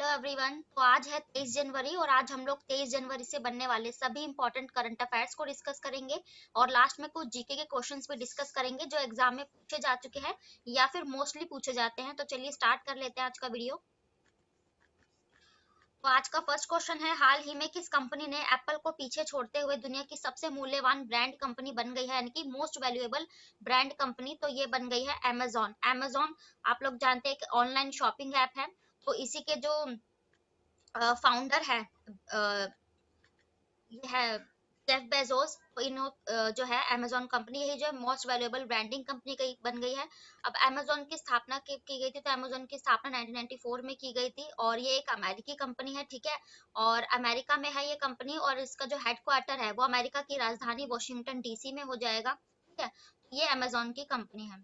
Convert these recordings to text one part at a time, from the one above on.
Everyone. तो आज है 23 जनवरी और आज हम लोग 23 जनवरी से बनने वाले सभी इंपॉर्टेंट करंट अफेयर्स को डिस्कस करेंगे और लास्ट में कुछ जीके के क्वेश्चंस भी डिस्कस करेंगे जो एग्जाम में पूछे जा चुके हैं या फिर मोस्टली पूछे जाते हैं। तो चलिए स्टार्ट कर लेते हैं आज का वीडियो। तो आज का फर्स्ट क्वेश्चन है, हाल ही में किस कंपनी ने एप्पल को पीछे छोड़ते हुए दुनिया की सबसे मूल्यवान ब्रांड कंपनी बन गई है, यानी कि मोस्ट वैल्यूएबल ब्रांड कंपनी। तो ये बन गई है अमेजॉन। अमेजॉन आप लोग जानते हैं कि ऑनलाइन शॉपिंग ऐप है। तो इसी के जो फाउंडर है ये है जेफ बेजोस। तो जो है अमेजॉन कंपनी, यही जो है मोस्ट वैल्यूएबल ब्रांडिंग कंपनी बन गई है। अब अमेजॉन की स्थापना की गई थी, तो अमेजॉन की स्थापना 1994 में की गई थी और ये एक अमेरिकी कंपनी है, ठीक है। और अमेरिका में है ये कंपनी और इसका जो हेडक्वार्टर है वो अमेरिका की राजधानी वॉशिंगटन डीसी में हो जाएगा, ठीक है। ये अमेजॉन की कंपनी है।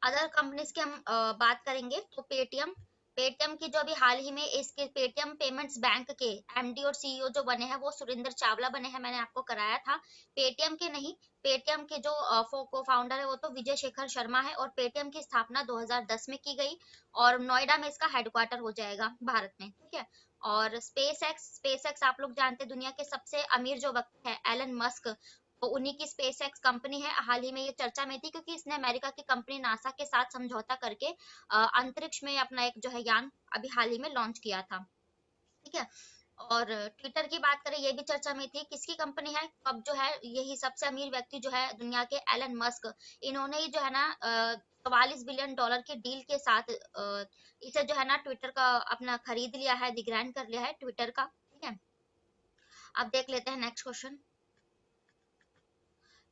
अदर कंपनीज की हम बात करेंगे तो पेटीएम। पेटीएम की जो अभी हाल ही में इसके पेटीएम पेमेंट्स बैंक के एमडी और सीईओ जो बने हैं वो सुरेंद्र चावला बने हैं, मैंने आपको कराया था। पेटीएम के नहीं, पेटीएम के जो को फाउंडर है वो तो विजय शेखर शर्मा है और पेटीएम की स्थापना 2010 में की गई और नोएडा में इसका हेडक्वार्टर हो जाएगा भारत में, ठीक है। और स्पेस एक्स आप लोग जानते हैं दुनिया के सबसे अमीर जो व्यक्ति है एलन मस्क, तो उन्हीं की स्पेस एक्स कंपनी है। हाल ही में ये चर्चा में थी क्योंकि इसने अमेरिका की कंपनी नासा के साथ समझौता करके अंतरिक्ष में अपना एक जो है यान अभी हाल ही में लॉन्च किया था, ठीक है। और ट्विटर की बात करें, ये भी चर्चा में थी, किसकी कंपनी है। अब जो है यही सबसे अमीर व्यक्ति जो है दुनिया के एलन मस्क, इन्होंने ही जो है ना 44 बिलियन डॉलर के डील के साथ इसे जो है ना ट्विटर का अपना खरीद लिया है, अधिग्रहण कर लिया है ट्विटर का, ठीक है। अब देख लेते हैं नेक्स्ट क्वेश्चन।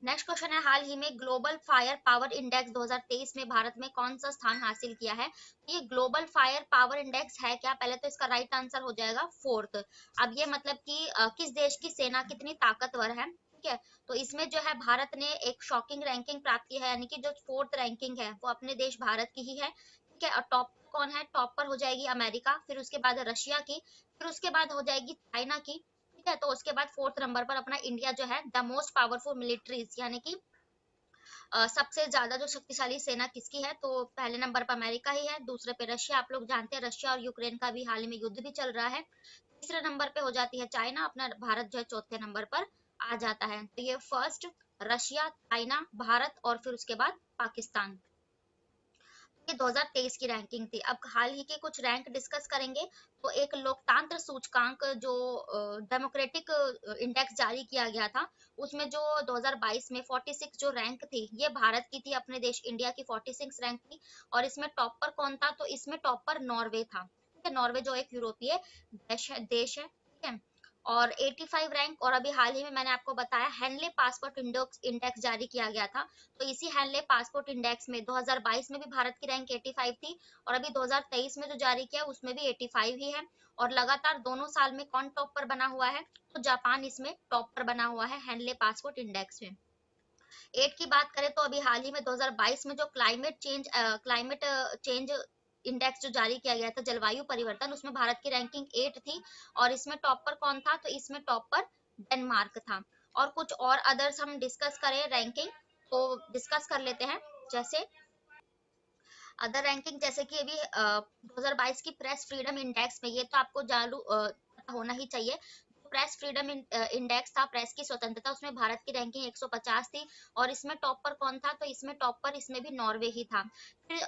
नेक्स्ट क्वेश्चन है, हाल ही में ग्लोबल फायर पावर इंडेक्स 2023 में भारत में कौन सा स्थान हासिल किया है। तो ये ग्लोबल फायर पावर इंडेक्स है क्या, पहले तो इसका राइट आंसर हो जाएगा फोर्थ। अब ये मतलब कि किस देश की सेना कितनी ताकतवर है, ठीक है। तो इसमें जो है भारत ने एक शॉकिंग रैंकिंग प्राप्त की है, यानी कि जो फोर्थ रैंकिंग है वो अपने देश भारत की ही है, ठीक है। और टॉप कौन है, टॉप पर हो जाएगी अमेरिका, फिर उसके बाद रशिया की, फिर उसके बाद हो जाएगी चाइना की, ठीक है। तो उसके बाद फोर्थ नंबर पर अपना इंडिया जो है, द मोस्ट पावरफुल मिलिट्रीज, यानी कि सबसे ज्यादा जो शक्तिशाली सेना किसकी है, तो पहले नंबर पर अमेरिका ही है, दूसरे पे रशिया, आप लोग जानते हैं रशिया और यूक्रेन का भी हाल ही में युद्ध भी चल रहा है। तीसरे नंबर पे हो जाती है चाइना, अपना भारत जो है चौथे नंबर पर आ जाता है। तो ये फर्स्ट रशिया, चाइना, भारत और फिर उसके बाद पाकिस्तान। ये 2023 की रैंकिंग थी। अब हाल ही के कुछ रैंक डिस्कस करेंगे। तो एक लोकतंत्र सूचकांक जो डेमोक्रेटिक इंडेक्स जारी किया गया था, उसमें जो 2022 में 46 जो रैंक थी ये भारत की थी, अपने देश इंडिया की 46 रैंक थी। और इसमें टॉपर कौन था, तो इसमें टॉपर नॉर्वे था, ठीक है। नॉर्वे जो एक यूरोपीय देश है, ठीक है। और 85 रैंक, और अभी हाल ही में मैंने आपको बताया हेनले पासपोर्ट इंडेक्स जारी किया गया था। तो इसी हेनले पासपोर्ट इंडेक्स में 2022 में भी भारत की रैंक 85 थी और अभी 2023 में जो जारी किया उसमें भी 85 ही है। और लगातार दोनों साल में कौन टॉप पर बना हुआ है, तो जापान इसमें टॉप पर बना हुआ है हेनले पासपोर्ट इंडेक्स में। एट की बात करें तो अभी हाल ही में 2022 में जो क्लाइमेट चेंज इंडेक्स जो जारी किया गया था, जलवायु परिवर्तन, उसमें भारत की रैंकिंग 8 थी और इसमें टॉप पर कौन था, तो इसमें टॉप पर डेनमार्क था। और कुछ और अदर्स हम डिस्कस करें रैंकिंग, तो डिस्कस कर लेते हैं। जैसे अदर रैंकिंग, जैसे कि अभी 2022 की प्रेस फ्रीडम इंडेक्स में, ये तो आपको पता होना ही चाहिए। प्रेस फ्रीडम इंडेक्स था, प्रेस की स्वतंत्रता, उसमें भारत की रैंकिंग 150 थी और इसमें टॉप पर कौन था, तो इसमें टॉप पर इसमें भी नॉर्वे ही था। फिर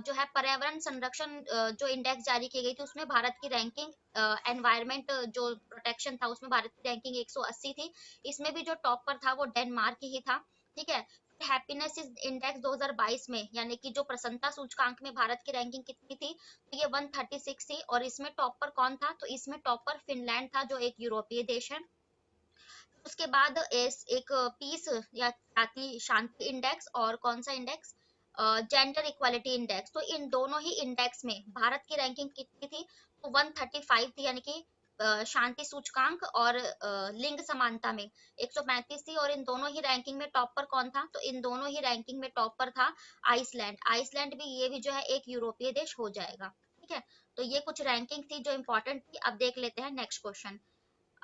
जो है पर्यावरण संरक्षण जो इंडेक्स जारी की गई थी उसमें भारत की रैंकिंग, एनवायरमेंट जो प्रोटेक्शन था उसमें भारत की रैंकिंग 180 थी, इसमें भी जो टॉप पर था वो डेनमार्क ही था, ठीक है। हैप्पीनेस इंडेक्स 2022 में, यानी कि जो प्रसन्नता सूचकांक में भारत की रैंकिंग कितनी थी, तो ये 136 थी और इसमें टॉप पर कौन था, तो इसमें टॉप पर फिनलैंड था जो एक यूरोपीय देश है। उसके बाद एक पीस या शांति इंडेक्स और कौन सा इंडेक्स, जेंडर इक्वालिटी इंडेक्स। तो इन दोनों ही इंडेक्स में भारत की रैंकिंग कितनी थी, तो 135 थी, यानी कि शांति सूचकांक और लिंग समानता में 135 थी। और इन दोनों ही रैंकिंग में टॉप पर कौन था, तो इन दोनों ही रैंकिंग में टॉप पर था आइसलैंड। आइसलैंड भी, ये भी जो है एक यूरोपीय देश हो जाएगा, ठीक है। तो ये कुछ रैंकिंग थी जो इंपॉर्टेंट थी। अब देख लेते हैं नेक्स्ट क्वेश्चन।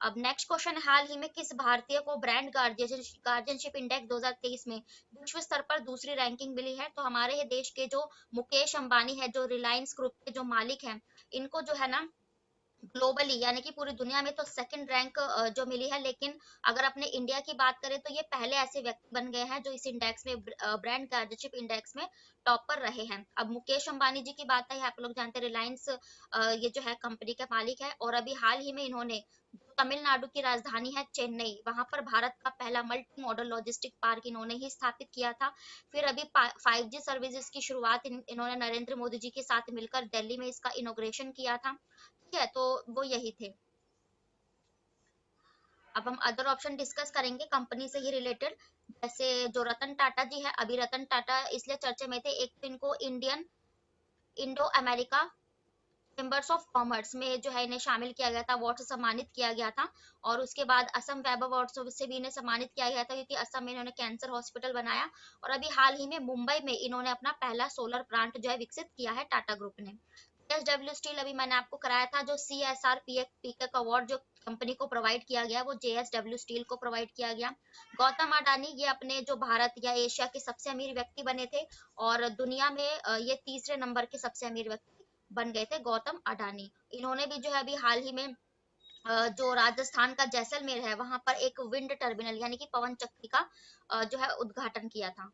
अब नेक्स्ट क्वेश्चन, हाल ही में किस भारतीय को ब्रांड गार्जियनशिप इंडेक्स 2023 में विश्व स्तर पर दूसरी रैंकिंग मिली है? तो हमारे ही देश के जो मुकेश अंबानी है, जो रिलायंस ग्रुप के जो मालिक हैं, इनको जो है ना ग्लोबली यानी कि पूरी दुनिया में तो सेकंड रैंक जो मिली है, लेकिन अगर अपने इंडिया की बात करें तो ये पहले ऐसे व्यक्ति बन गए हैं जो इस इंडेक्स में, ब्रांड गार्जियनशिप इंडेक्स में टॉप पर रहे हैं। अब मुकेश अंबानी जी की बात है, आप लोग जानते हैं रिलायंस ये जो है कंपनी के मालिक है, और अभी हाल ही में इन्होंने जो तमिलनाडु की राजधानी है चेन्नई, वहां पर भारत का पहला मल्टी मॉडल लॉजिस्टिक पार्क इन्होंने ही स्थापित किया था। फिर अभी 5G सर्विसेज की शुरुआत इन्होंने नरेंद्र मोदी जी के साथ मिलकर दिल्ली में इसका इनोग्रेशन किया था। ठीक है, तो वो यही थे। अब हम अदर ऑप्शन डिस्कस करेंगे कंपनी से ही रिलेटेड। जैसे जो रतन टाटा जी है, अभी रतन टाटा इसलिए चर्चे में थे, एक तो इनको Indian Indo America chambers of commerce में जो है इन्हें शामिल किया गया था, अवार्ड से सम्मानित किया गया था। और उसके बाद असम वैभव अवार्ड से भी इन्हें सम्मानित किया गया था, क्योंकि असम में इन्होंने कैंसर हॉस्पिटल बनाया। और अभी हाल ही में मुंबई में इन्होंने अपना पहला सोलर प्लांट जो है विकसित किया है टाटा ग्रुप ने। जेएसडब्ल्यू स्टील, अभी मैंने आपको कराया था, जो सीएसआर पीएक अवार्ड जो कंपनी को प्रोवाइड किया गया, वो जेएसडब्ल्यू स्टील को प्रोवाइड किया गया। गौतम अडानी, ये अपने जो भारत या एशिया के सबसे अमीर व्यक्ति बने थे, और दुनिया में ये तीसरे नंबर के सबसे अमीर व्यक्ति बन गए थे, गौतम अडानी। इन्होंने भी जो है अभी हाल ही में जो राजस्थान का जैसलमेर है, वहां पर एक विंड टर्मिनल यानी कि पवन चक्की का जो है उद्घाटन किया था।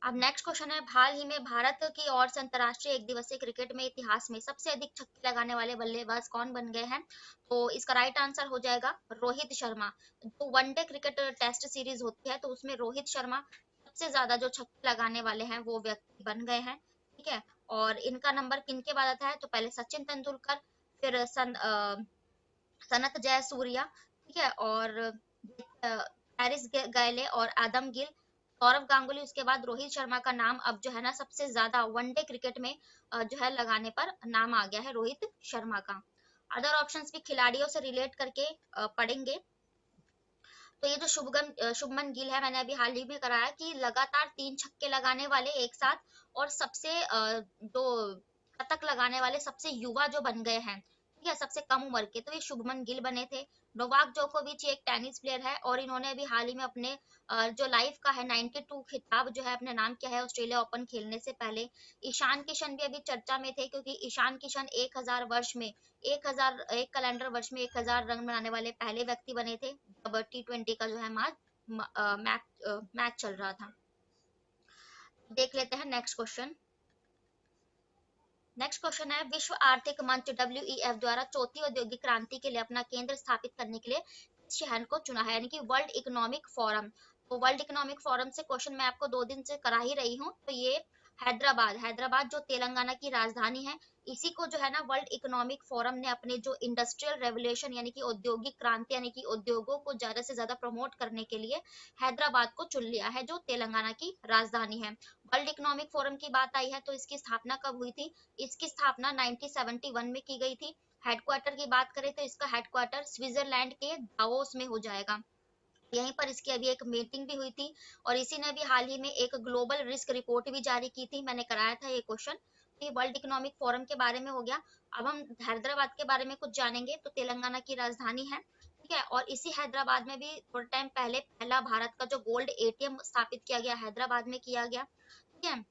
अब नेक्स्ट क्वेश्चन है, हाल ही में भारत की ओर से अंतरराष्ट्रीय एक दिवसीय क्रिकेट में इतिहास में सबसे अधिक छक्के लगाने वाले बल्लेबाज कौन बन गए हैं? तो इसका राइट आंसर हो जाएगा रोहित शर्मा। जो वनडे क्रिकेट टेस्ट सीरीज होती है, तो उसमें रोहित शर्मा सबसे ज्यादा जो छक्के लगाने वाले हैं वो व्यक्ति बन गए हैं। ठीक है, और इनका नंबर किन के बाद आता है? तो पहले सचिन तेंदुलकर, फिर सनत जयसूर्या, ठीक है, और हैरिस गैले और आदम गिल, सौरव गांगुली, उसके बाद रोहित शर्मा का नाम अब जो है ना सबसे ज्यादा वनडे क्रिकेट में जो है लगाने पर नाम आ गया है रोहित शर्मा का। अदर ऑप्शंस भी खिलाड़ियों से रिलेट करके पढ़ेंगे। तो ये जो शुभमन गिल है, मैंने अभी हाल ही में कराया कि लगातार 3 छक्के लगाने वाले एक साथ, और सबसे जो शतक लगाने वाले सबसे युवा जो बन गए हैं, ठीक है, सबसे कम उम्र के, तो ये शुभमन गिल बने थे। नोवाक जोकोविच एक टेनिस प्लेयर है, और इन्होंने अभी हाल ही में अपने जो लाइफ का है 92 खिताब जो है अपने नाम किया है ऑस्ट्रेलिया ओपन खेलने से पहले। ईशान किशन भी अभी चर्चा में थे, क्योंकि ईशान किशन 1000 वर्ष में 1000 एक कैलेंडर वर्ष में 1000 रन बनाने वाले पहले व्यक्ति बने थे, जब T20 का जो है मैच चल रहा था। देख लेते हैं नेक्स्ट क्वेश्चन। नेक्स्ट क्वेश्चन है, विश्व आर्थिक मंच WEF द्वारा चौथी औद्योगिक क्रांति के लिए अपना केंद्र स्थापित करने के लिए किस शहर को चुना है? यानी कि वर्ल्ड इकोनॉमिक फोरम। तो वर्ल्ड इकोनॉमिक फोरम से क्वेश्चन मैं आपको 2 दिन से करा ही रही हूँ, तो ये हैदराबाद, हैदराबाद जो तेलंगाना की राजधानी है, इसी को जो है ना वर्ल्ड इकोनॉमिक फोरम ने अपने जो इंडस्ट्रियल रेवोल्यूशन यानी कि औद्योगिक क्रांति यानी कि उद्योगों को ज्यादा से ज्यादा प्रमोट करने के लिए हैदराबाद को चुन लिया है, जो तेलंगाना की राजधानी है। वर्ल्ड इकोनॉमिक फोरम की बात आई है, तो इसकी स्थापना कब हुई थी? इसकी स्थापना 1971 में की गई थी। हेडक्वार्टर की बात करें तो इसका हेडक्वार्टर स्विट्जरलैंड के दावोस में हो जाएगा। यहीं पर इसकी अभी एक मीटिंग भी हुई थी, और इसी ने भी हाल ही में एक ग्लोबल रिस्क रिपोर्ट भी जारी की थी, मैंने कराया था ये क्वेश्चन। तो ये वर्ल्ड इकोनॉमिक फोरम के बारे में हो गया। अब हम हैदराबाद के बारे में कुछ जानेंगे। तो तेलंगाना की राजधानी है, ठीक है, और इसी हैदराबाद में भी थोड़ा टाइम पहले पहला भारत का जो गोल्ड ATM स्थापित किया गया, हैदराबाद में किया गया। ठीक है,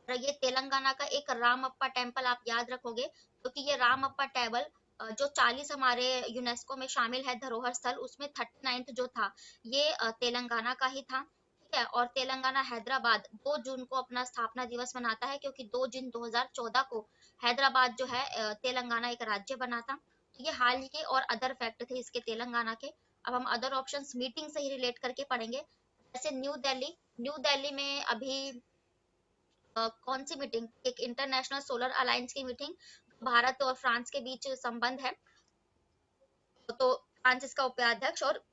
और ये तेलंगाना का एक रामप्पा टेम्पल आप याद रखोगे, क्योंकि ये रामप्पा टेबल जो 40 हमारे यूनेस्को में शामिल है धरोहर स्थल, उसमें 39th जो था ये तेलंगाना का ही था। ठीक है, और तेलंगाना हैदराबाद 2 जून को अपना स्थापना दिवस मनाता है, क्योंकि 2 जून 2014 को हैदराबाद जो है तेलंगाना एक राज्य बना था। तो ये हाल के और अदर फैक्ट थे इसके तेलंगाना के। अब हम अदर ऑप्शंस मीटिंग से ही रिलेट करके पढ़ेंगे। जैसे न्यू दिल्ली में अभी कौन सी मीटिंग? एक इंटरनेशनल सोलर अलायंस की मीटिंग, भारत और फ्रांस के बीच संबंध है, तो फ्रांस इसका उपाध्यक्ष और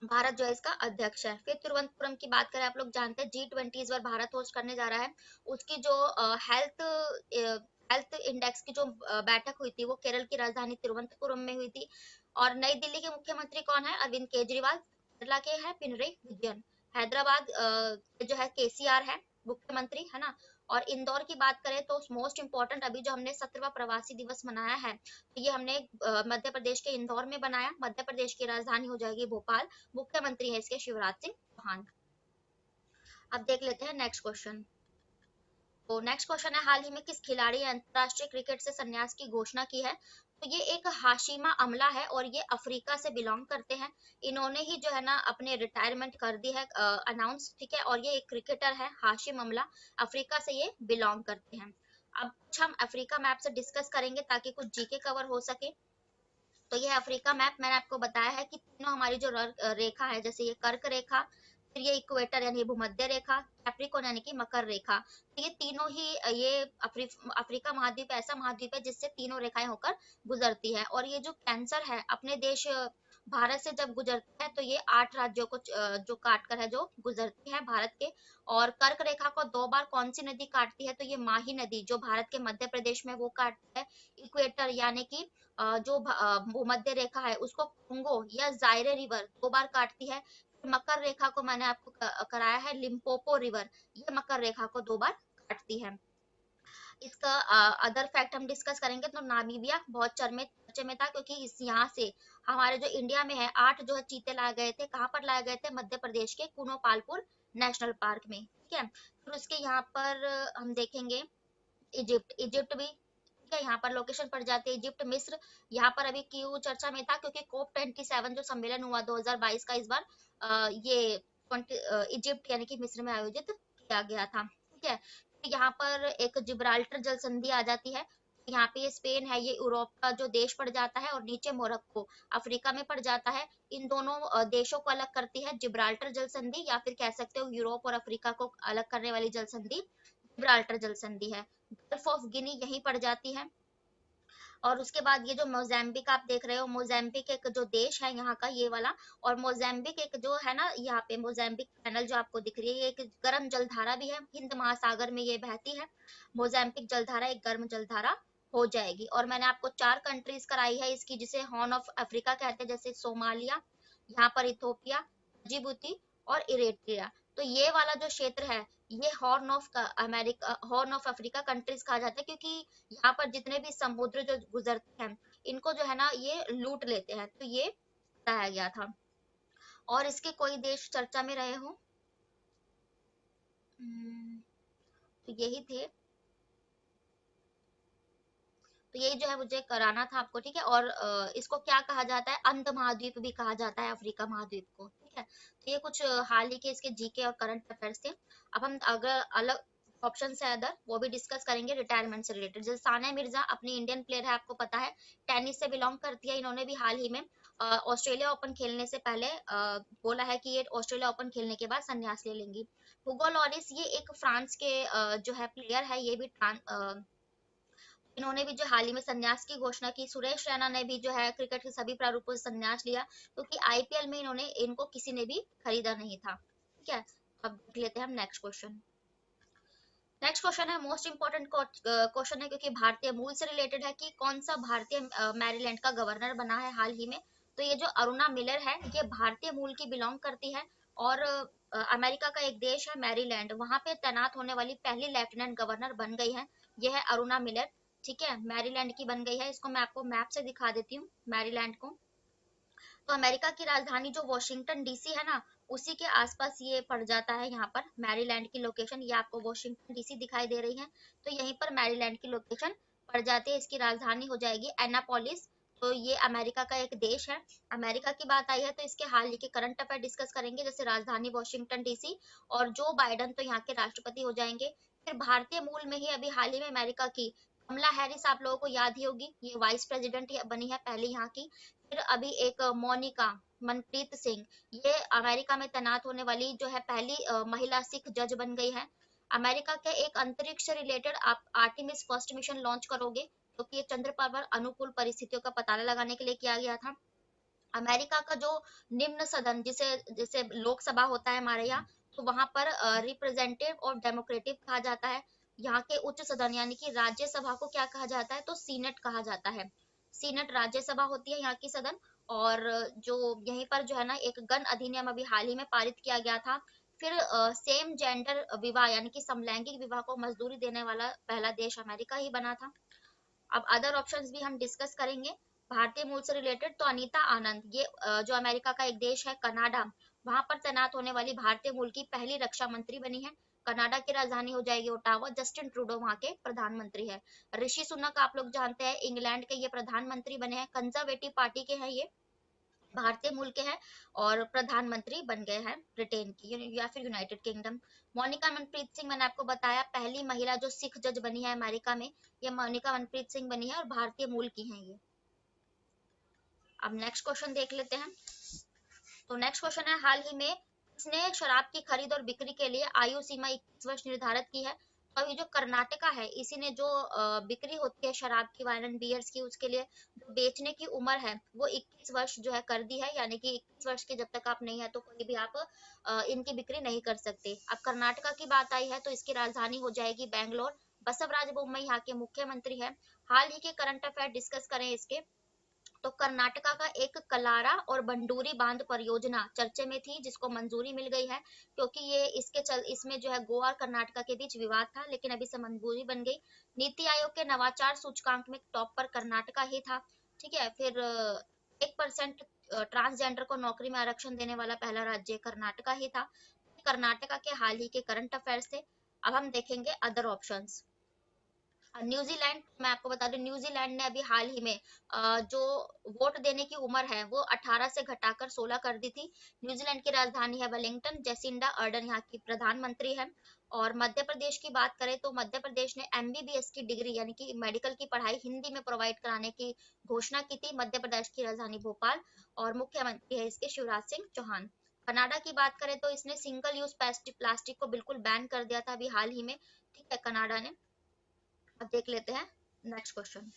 भारत जो है इसका अध्यक्ष है। फिर तिरुवनंतपुरम की बात करें, आप लोग जानते हैं G20 इस बार भारत होस्ट करने जा रहा है। उसकी जो हेल्थ हेल्थ इंडेक्स की जो बैठक हुई थी, वो केरल की राजधानी तिरुवनंतपुरम में हुई थी। और नई दिल्ली के मुख्यमंत्री कौन है? अरविंद केजरीवाल। केरला के हैं पिनरई विजयन। हैदराबाद जो है KCR है मुख्यमंत्री, है ना। और इंदौर की बात करें तो मोस्ट इम्पोर्टेंट अभी जो हमने 17वां प्रवासी दिवस मनाया है, तो ये हमने मध्य प्रदेश के इंदौर में बनाया। मध्य प्रदेश की राजधानी हो जाएगी भोपाल। मुख्यमंत्री है इसके शिवराज सिंह चौहान। अब देख लेते हैं नेक्स्ट क्वेश्चन। तो नेक्स्ट क्वेश्चन है, हाल ही में किस खिलाड़ी ने अंतरराष्ट्रीय क्रिकेट से संन्यास की घोषणा की है? तो ये एक हाशिमा अमला है और ये अफ्रीका से बिलोंग करते हैं। इन्होंने ही जो है ना अपने रिटायरमेंट कर दी है अनाउंस, ठीक है। और ये एक क्रिकेटर है हाशिम अमला, अफ्रीका से ये बिलोंग करते हैं। अब कुछ हम अफ्रीका मैप से डिस्कस करेंगे ताकि कुछ जीके कवर हो सके। तो ये अफ्रीका मैप मैंने आपको बताया है कि तीनों हमारी जो रेखा है, जैसे ये कर्क रेखा, फिर ये इक्वेटर यानी भूमध्य रेखा, कैप्रिकॉर्न यानी कि मकर रेखा, तो ये तीनों ही ये अफ्रीका महाद्वीप ऐसा महाद्वीप है जिससे तीनों रेखाएं होकर गुजरती है। और ये जो कैंसर है अपने देश भारत से जब गुजरता है तो ये 8 राज्यों को जो काट कर है जो गुजरती है भारत के। और कर्क रेखा को 2 बार कौन सी नदी काटती है? तो ये माही नदी जो भारत के मध्य प्रदेश में वो काटती है। इक्वेटर यानी कि जो भूमध्य रेखा है उसको कोंगो या जायरे रिवर 2 बार काटती है। मकर रेखा को मैंने आपको कराया है लिम्पोपो रिवर, ये मकर रेखा को 2 बार काटती है। इसका अदर फैक्ट हम डिस्कस करेंगे तो नामीबिया बहुत चर्चे में था, क्योंकि इस यहाँ से हमारे जो इंडिया में है 8 जो है चीते लाए गए थे। कहाँ पर लाए गए थे? मध्य प्रदेश के कुनो पालपुर नेशनल पार्क में, ठीक है। फिर उसके यहाँ पर हम देखेंगे इजिप्ट, इजिप्ट भी ठीक है, यहाँ पर लोकेशन पड़ जाती है इजिप्ट। मिस्र यहाँ पर अभी क्यों चर्चा में था? क्योंकि कोप 27 जो सम्मेलन हुआ 2022 का, इस बार ये 20 इजिप्ट यानी कि मिस्र में आयोजित किया गया था, ठीक है। तो यहाँ पर एक जिब्राल्टर जल संधि आ जाती है। यहाँ पे ये स्पेन है, ये यूरोप का जो देश पड़ जाता है, और नीचे मोरक्को अफ्रीका में पड़ जाता है। इन दोनों देशों को अलग करती है जिब्राल्टर जल संधि, या फिर कह सकते हो यूरोप और अफ्रीका को अलग करने वाली जल संधि जिब्राल्टर जल संधि है। गल्फ ऑफ गिनी यहीं पड़ जाती है। और उसके बाद ये जो मोजाम्बिक आप देख रहे हो, मोजाम्बिक एक जो देश है यहाँ का ये वाला। और मोजाम्बिक एक जो है ना यहाँ पे मोजाम्बिक पैनल जो आपको दिख रही है, ये एक गर्म जलधारा भी है, हिंद महासागर में ये बहती है। मोजाम्बिक जलधारा एक गर्म जलधारा हो जाएगी। और मैंने आपको 4 कंट्रीज कराई है इसकी, जिसे हॉर्न ऑफ अफ्रीका कहते हैं, जैसे सोमालिया, यहाँ पर इथोपिया, जिबूती और इरेट्रिया। तो ये वाला जो क्षेत्र है ये horn of America, horn of Africa countries कहा जाता है, क्योंकि यहाँ पर जितने भी समुद्र जो गुजरते हैं इनको जो है ना ये लूट लेते हैं। तो ये बताया गया था। और इसके कोई देश चर्चा में रहे हो? तो यही थे। तो यही जो है मुझे कराना था आपको, ठीक है। और इसको क्या कहा जाता है? अंध महाद्वीप भी कहा जाता है अफ्रीका महाद्वीप को, ठीक है। तो ये कुछ हाल ही के इसके जीके और करंट अफेयर्स थे। अब हम अगर अलग ऑप्शन है अदर वो भी डिस्कस करेंगे रिटायरमेंट से रिलेटेड। जैसे सानिया मिर्जा अपनी इंडियन प्लेयर है, आपको पता है, टेनिस से बिलोंग करती है। इन्होंने भी हाल ही में ऑस्ट्रेलिया ओपन खेलने से पहले बोला है कि ये ऑस्ट्रेलिया ओपन खेलने के बाद संन्यास ले लेंगी। हुगो लॉरिस ये एक फ्रांस के जो है प्लेयर है, ये भी इन्होंने भी जो हाल ही में संन्यास की घोषणा की। सुरेश रैना ने भी जो है क्रिकेट के सभी प्रारूपों से संन्यास लिया, क्योंकि आईपीएल में इन्होंने इनको किसी ने भी खरीदा नहीं था, ठीक है। अब देख लेते हैं हम नेक्स्ट क्वेश्चन। नेक्स्ट क्वेश्चन है मोस्ट इंपोर्टेंट क्वेश्चन है, क्योंकि भारतीय मूल से रिलेटेड है कि कौन सा भारतीय मैरीलैंड का गवर्नर बना है हाल ही में? तो ये जो अरुणा मिलर है ये भारतीय मूल की बिलोंग करती है। और अमेरिका का एक देश है मैरीलैंड, वहां पे तैनात होने वाली पहली लेफ्टिनेंट गवर्नर बन गई है। यह है अरुणा मिलर, ठीक है, मैरीलैंड की बन गई है। इसको मैं आपको मैप से दिखा देती हूँ मैरीलैंड को। तो अमेरिका की राजधानी जो वॉशिंगटन डीसी है ना, उसी के आसपास ये पड़ जाता है। यहाँ पर मैरीलैंड की लोकेशन ये आपको वॉशिंगटन डीसी दिखाई दे रही है, तो यहीं पर मैरीलैंड की लोकेशन पड़ जाती है। इसकी राजधानी हो जाएगी एनापोलिस। तो ये अमेरिका का एक देश है। अमेरिका की बात आई है तो इसके हाल ही के करंट अफेयर डिस्कस करेंगे, जैसे राजधानी वॉशिंगटन डीसी, और जो बाइडन तो यहाँ के राष्ट्रपति हो जाएंगे। फिर भारतीय मूल में ही अभी हाल ही में अमेरिका की कमला हैरिस, आप लोगों को याद ही होगी, ये वाइस प्रेसिडेंट बनी है पहले यहाँ की। फिर अभी एक मोनिका मनप्रीत सिंह, ये अमेरिका में तैनात होने वाली जो है पहली महिला सिख जज बन गई है। अमेरिका के एक अंतरिक्ष से रिलेटेड आप आर्टिमिस फर्स्ट मिशन लॉन्च करोगे, तो कि ये चंद्र पर अनुकूल परिस्थितियों का पता लगाने के लिए किया गया था। अमेरिका का जो निम्न सदन जिसे जैसे लोकसभा होता है हमारे यहाँ, तो वहां पर रिप्रेजेंटेटिव और डेमोक्रेटिव कहा जाता है। यहाँ के उच्च सदन यानी कि राज्यसभा को क्या कहा जाता है? तो सीनेट कहा जाता है। सीनेट राज्यसभा होती है यहाँ की सदन। और जो यहीं पर जो है ना एक गण अधिनियम अभी हाल ही में पारित किया गया था, फिर सेम जेंडर विवाह यानी कि समलैंगिक विवाह को मंजूरी देने वाला पहला देश अमेरिका ही बना था। अब अदर ऑप्शंस भी हम डिस्कस करेंगे भारतीय मूल से रिलेटेड। तो अनीता आनंद, ये जो अमेरिका का एक देश है कनाडा, वहां पर तैनात होने वाली भारतीय मूल की पहली रक्षा मंत्री बनी है। कनाडा की राजधानी हो जाएगी ओटावा। जस्टिन ट्रूडो वहां के प्रधानमंत्री है। ऋषि सुनक आप लोग जानते हैं इंग्लैंड के ये प्रधानमंत्री बने हैं, कंजर्वेटिव पार्टी के हैं ये, भारतीय मूल के हैं और प्रधानमंत्री बन गए हैं ब्रिटेन की या फिर यूनाइटेड किंगडम। मोनिका मनप्रीत सिंह, मैंने आपको बताया पहली महिला जो सिख जज बनी है अमेरिका में, ये मोनिका मनप्रीत सिंह बनी है और भारतीय मूल की हैं ये। अब नेक्स्ट क्वेश्चन देख लेते हैं। तो नेक्स्ट क्वेश्चन है हाल ही में किसने शराब की खरीद और बिक्री के लिए आयु सीमा 21 वर्ष निर्धारित की है। तो ये जो कर्नाटका है इसी ने जो बिक्री होती है शराब की, वाइन एंड बियर्स की, उसके लिए जो बेचने की उम्र है वो 21 वर्ष जो है कर दी है, यानी कि 21 वर्ष के जब तक आप नहीं है तो कोई भी आप इनकी बिक्री नहीं कर सकते। अब कर्नाटका की बात आई है तो इसकी राजधानी हो जाएगी बैंगलोर। बसवराज बोम्मई यहाँ के मुख्यमंत्री है। हाल ही के करंट अफेयर डिस्कस करें इसके, तो कर्नाटका का एक कलारा और बंडूरी बांध परियोजना चर्चे में थी जिसको मंजूरी मिल गई है, क्योंकि ये इसमें जो है गोवा और कर्नाटका के बीच विवाद था, लेकिन अभी से मंजूरी बन गई। नीति आयोग के नवाचार सूचकांक में टॉप पर कर्नाटका ही था। ठीक है, फिर 1% ट्रांसजेंडर को नौकरी में आरक्षण देने वाला पहला राज्य कर्नाटका ही था। कर्नाटका के हाल ही के करंट अफेयर्स थे। अब हम देखेंगे अदर ऑप्शंस। न्यूजीलैंड, मैं आपको बता दूं न्यूजीलैंड ने अभी हाल ही में जो वोट देने की उम्र है वो 18 से घटाकर 16 कर दी थी। न्यूजीलैंड की राजधानी है वेलिंगटन। जेसिंडा अर्डन यहाँ की प्रधानमंत्री है। और मध्य प्रदेश की बात करें तो मध्य प्रदेश ने एमबीबीएस की डिग्री यानी कि मेडिकल की पढ़ाई हिंदी में प्रोवाइड कराने की घोषणा की थी। मध्य प्रदेश की राजधानी भोपाल और मुख्यमंत्री है इसके शिवराज सिंह चौहान। कनाडा की बात करें तो इसने सिंगल यूज प्लास्टिक को बिल्कुल बैन कर दिया था अभी हाल ही में। ठीक है, कनाडा ने। अब देख लेते हैं नेक्स्ट क्वेश्चन।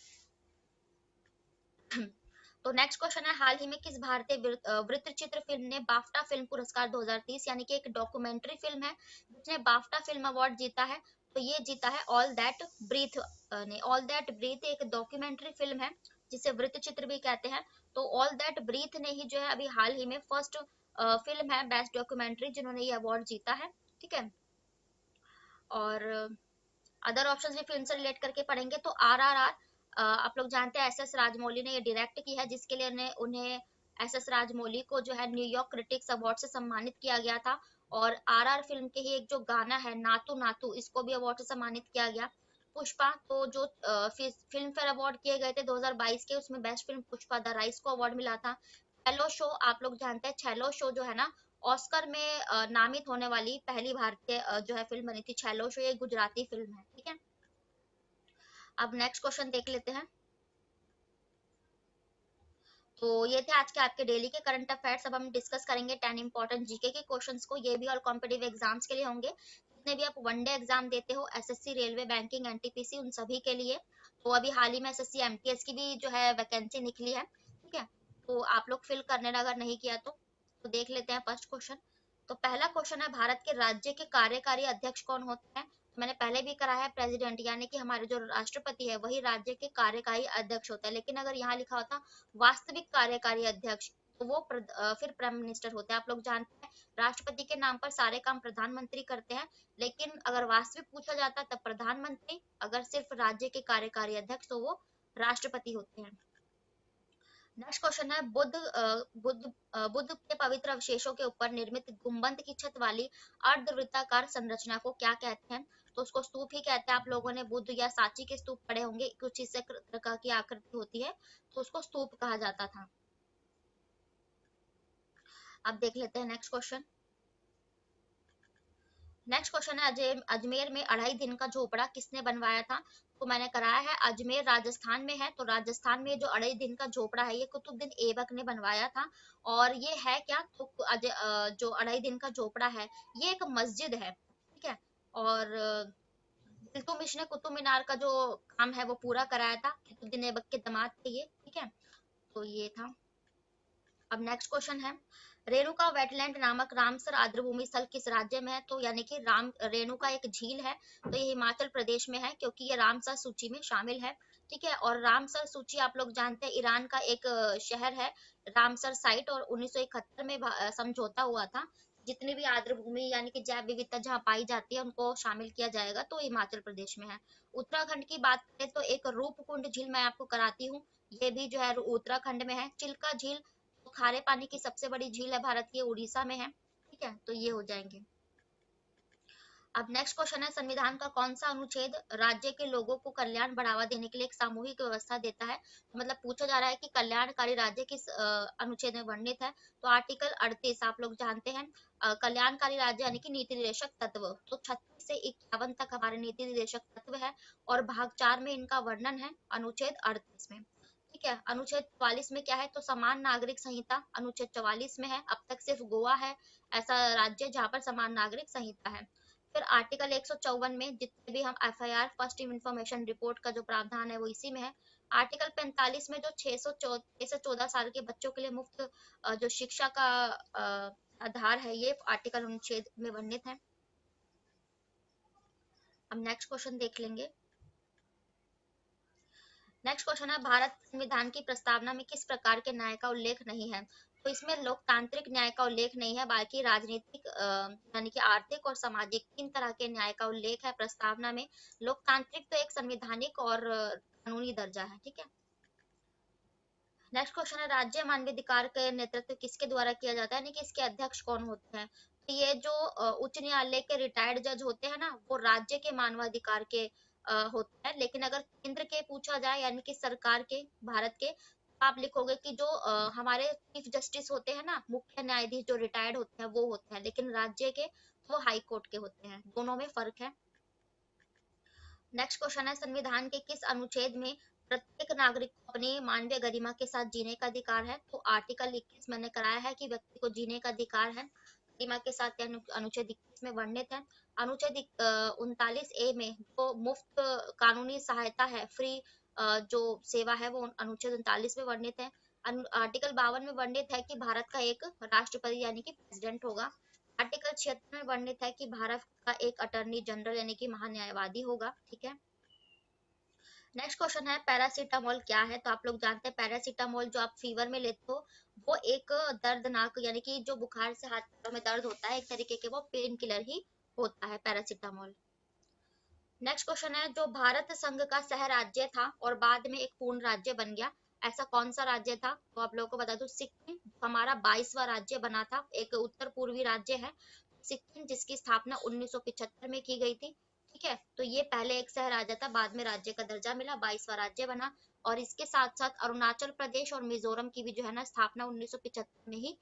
तो नेक्स्ट क्वेश्चन है हाल ही में किस भारतीय वृत्तचित्र फिल्म ने बाफ्टा फिल्म पुरस्कार 2030 यानी कि एक डॉक्यूमेंट्री फिल्म है जिसने बाफ्टा फिल्म अवार्ड जीता है। तो ये जीता है ऑल दैट ब्रीथ ने। ऑल दैट ब्रीथ एक डॉक्यूमेंट्री फिल्म है जिसे वृत्तचित्र भी कहते हैं। तो ऑल दैट ब्रीथ ने ही जो है अभी हाल ही में फर्स्ट फिल्म है बेस्ट डॉक्यूमेंट्री जिन्होंने ये अवार्ड जीता है। ठीक है, और अदर ऑप्शंस भी फिल्म से रिलेट करके पढ़ेंगे। तो आरआरआर, आप लोग जानते हैं एसएस राजमौली ने ये डायरेक्ट की है, जिसके लिए उन्हें एसएस राजमौली को जो है न्यूयॉर्क क्रिटिक्स अवार्ड से सम्मानित किया गया था। और आरआर फिल्म के ही एक जो गाना है नातू नातू, इसको भी अवार्ड से सम्मानित किया गया। पुष्पा, तो जो फिल्म फेयर अवार्ड किए गए थे 2022 के, उसमें best film Pushpa the rice को अवार्ड मिला था। छेलो शो, आप लोग जानते हैं छेलो शो जो है ना ऑस्कर में नामित होने वाली पहली भारतीय जो है फिल्म बनी थी छेलो शो, ये गुजराती फिल्म है। ठीक है, अब नेक्स्ट क्वेश्चन देख लेते हैं। तो ये थे आज के आपके डेली के करंट अफेयर्स। अब हम डिस्कस करेंगे 10 इंपॉर्टेंट जीके के क्वेश्चंस को। ये भी और कॉम्पिटिटिव एग्जाम्स के लिए होंगे, जितने भी आप वनडे एग्जाम देते हो एसएससी, रेलवे, बैंकिंग, एनटीपीसी, उन सभी के लिए। तो अभी हाल ही में एसएससी एमटीएस की भी जो है वैकेंसी निकली है। ठीक है, तो आप लोग फिल करने अगर नहीं किया तो देख लेते हैं फर्स्ट क्वेश्चन। तो पहला क्वेश्चन है भारत के राज्य के कार्यकारी अध्यक्ष कौन होते हैं। मैंने पहले भी करा है प्रेसिडेंट यानी कि हमारे जो राष्ट्रपति है वही राज्य के कार्यकारी अध्यक्ष होता है, लेकिन अगर यहाँ लिखा होता वास्तविक कार्यकारी अध्यक्ष तो वो फिर प्राइम मिनिस्टर होते हैं। आप लोग जानते हैं राष्ट्रपति के नाम पर सारे काम प्रधानमंत्री करते हैं, लेकिन अगर वास्तविक पूछा जाता तब प्रधानमंत्री, अगर सिर्फ राज्य के कार्यकारी अध्यक्ष तो वो राष्ट्रपति होते हैं। नेक्स्ट क्वेश्चन है बुद्ध के पवित्र अवशेषों के ऊपर निर्मित गुंबद की छत वाली अर्धवृत्ताकार संरचना को क्या कहते हैं। तो उसको स्तूप ही कहते हैं। आप लोगों ने बुद्ध या सांची के स्तूप पढ़े होंगे, कुछ इस प्रकार की आकृति होती है, तो उसको स्तूप कहा जाता था। अब देख लेते हैं नेक्स्ट क्वेश्चन। नेक्स्ट क्वेश्चन है अजमेर में 2.5 दिन का झोपड़ा किसने बनवाया था। तो मैंने कराया है, अजमेर राजस्थान में है। तो राजस्थान में जो 2.5 दिन का झोपड़ा है ये कुतुबुद्दीन ऐबक ने बनवाया था। और ये है क्या, तो जो 2.5 दिन का झोपड़ा है ये एक मस्जिद है। ठीक है, और इल्तुतमिश ने कुतुब मीनार का जो काम है वो पूरा कराया था, कुतुबुद्दीन ऐबक के दामाद थे ये। ठीक है, तो ये था। अब नेक्स्ट क्वेश्चन है रेणुका वेटलैंड नामक रामसर आर्द्रभूमि स्थल किस राज्य में है। तो यानी कि रेणुका एक झील है, तो ये हिमाचल प्रदेश में है क्योंकि ये रामसर सूची में शामिल है। ठीक है, और रामसर सूची आप लोग जानते हैं ईरान का एक शहर है रामसर साइट, और 1971 में समझौता हुआ था जितनी भी आर्द्र भूमि यानी कि जैव विविधता जहाँ पाई जाती है उनको शामिल किया जाएगा, तो हिमाचल प्रदेश में है। उत्तराखंड की बात करें तो एक रूपकुंड झील मैं आपको कराती हूँ, ये भी जो है उत्तराखंड में है। चिल्का झील तो खारे पानी की सबसे बड़ी झील है भारत की, उड़ीसा में है, ठीक है, तो ये हो जाएंगे। अब नेक्स्ट क्वेश्चन है, संविधान का कौन सा अनुच्छेद राज्य के लोगों को कल्याण बढ़ावा देने के लिए एक सामूहिक व्यवस्था देता है? तो मतलब पूछा जा रहा है कि कल्याणकारी राज्य किस अनुच्छेद में वर्णित है? तो आर्टिकल 38 आप लोग जानते हैं, कल्याणकारी राज्य यानी कि नीति निर्देशक तत्व, तो 36 से 51 तक हमारे नीति निर्देशक तत्व है, और भाग 4 में इनका वर्णन है अनुच्छेद 38 में, ठीक है। अनुच्छेद 44 में क्या है, तो समान नागरिक संहिता अनुच्छेद 44 में है। अब तक सिर्फ गोवा है ऐसा राज्य जहाँ पर समान नागरिक संहिता है। फिर आर्टिकल 154 में जितने भी हम एफआईआर फर्स्ट इंफॉर्मेशन रिपोर्ट का जो प्रावधान है वो इसी में है। आर्टिकल 45 में जो 6 से 14 साल के बच्चों के लिए मुफ्त जो शिक्षा का आधार है, ये आर्टिकल अनुच्छेद में वर्णित है। अब नेक्स्ट क्वेश्चन देख लेंगे। नेक्स्ट क्वेश्चन है, भारत संविधान की प्रस्तावना में किस प्रकार के न्याय का उल्लेख नहीं है? तो इसमें लोकतांत्रिक न्याय का उल्लेख नहीं है, बाकी राजनीतिक यानी कि आर्थिक और सामाजिक 3 तरह के न्याय का उल्लेख है प्रस्तावना में। लोकतांत्रिक तो एक संवैधानिक और कानूनी दर्जा है, ठीक है। नेक्स्ट क्वेश्चन है, राज्य मानवाधिकार के नेतृत्व किसके द्वारा किया जाता है, यानी कि इसके अध्यक्ष कौन होते हैं? तो ये जो उच्च न्यायालय के रिटायर्ड जज होते हैं ना, वो राज्य के मानवाधिकार के होते हैं। लेकिन अगर केंद्र के पूछा जाए यानी कि सरकार के, भारत के, तो आप लिखोगे कि जो हमारे चीफ जस्टिस होते हैं ना, मुख्य न्यायाधीश जो रिटायर्ड होते हैं वो होते हैं, लेकिन राज्य के वो हाई कोर्ट के होते हैं, दोनों में फर्क है। नेक्स्ट क्वेश्चन है, संविधान के किस अनुच्छेद में प्रत्येक नागरिक को अपनी मानवीय गरिमा के साथ जीने का अधिकार है? तो आर्टिकल 21 मैंने कराया है कि व्यक्ति को जीने का अधिकार है गरिमा के साथ, अनुच्छेद 21 में वर्णित है। अनुच्छेद 39 ए में जो मुफ्त कानूनी सहायता है, फ्री जो सेवा है, वो अनुच्छेद 39 में वर्णित है। आर्टिकल 52 में वर्णित है कि भारत का एक राष्ट्रपति यानी कि प्रेसिडेंट होगा। आर्टिकल 76 में वर्णित है कि भारत का एक अटर्नी जनरल यानी कि महान्यायवादी होगा, ठीक है। नेक्स्ट क्वेश्चन है, पैरासीटामोल क्या है? तो आप लोग जानते हैं पैरासीटामोल जो आप फीवर में लेते हो, वो एक दर्दनाक यानी कि जो बुखार से हाथ पैरों में दर्द होता है, एक तरीके के वो पेन किलर ही होता है पैरासीटामोल। नेक्स्ट क्वेश्चन है, जो भारत संघ का सह राज्य था और बाद में एक पूर्ण राज्य बन गया, ऐसा कौन सा राज्य था? तो आप लोगों को बता दूं, सिक्किम हमारा 22वां राज्य बना था, एक उत्तर पूर्वी राज्य है सिक्किम, जिसकी स्थापना 1975 में की गई थी, ठीक है। तो ये पहले एक सह राज्य था, बाद में राज्य का दर्जा मिला, 22वां राज्य बना। और इसके साथ साथ अरुणाचल प्रदेश और मिजोरम की भी जो है ना स्थापना 1975 में ही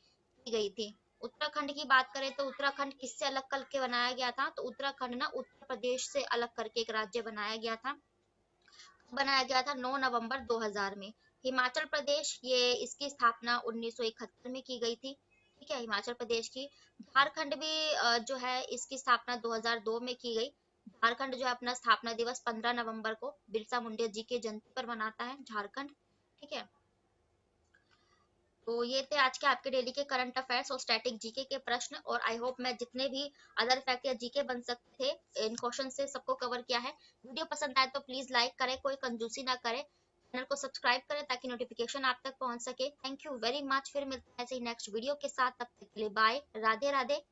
की गई थी। उत्तराखंड की बात करें तो उत्तराखंड किससे अलग करके बनाया गया था? तो उत्तराखंड ना उत्तर प्रदेश से अलग करके एक राज्य बनाया गया था, बनाया गया था 9 नवंबर 2000 में। हिमाचल प्रदेश, ये इसकी स्थापना 1971 में की गई थी, ठीक है, हिमाचल प्रदेश की। झारखंड भी जो है इसकी स्थापना 2002 में की गई। झारखंड जो है अपना स्थापना दिवस 15 नवंबर को बिरसा मुंडा जी के जयंती पर मनाता है झारखंड, ठीक है। तो ये थे आज के आपके डेली के करंट अफेयर्स और स्टैटिक जीके के प्रश्न, और आई होप मैं जितने भी अदर फैक्ट या जीके बन सकते थे इन क्वेश्चन से सबको कवर किया है। वीडियो पसंद आए तो प्लीज लाइक करें, कोई कंजूसी ना करें, चैनल को सब्सक्राइब करें ताकि नोटिफिकेशन आप तक पहुंच सके। थैंक यू वेरी मच, फिर मिलते हैं ऐसे ही नेक्स्ट वीडियो के साथ, तब तक के लिए बाय, राधे राधे।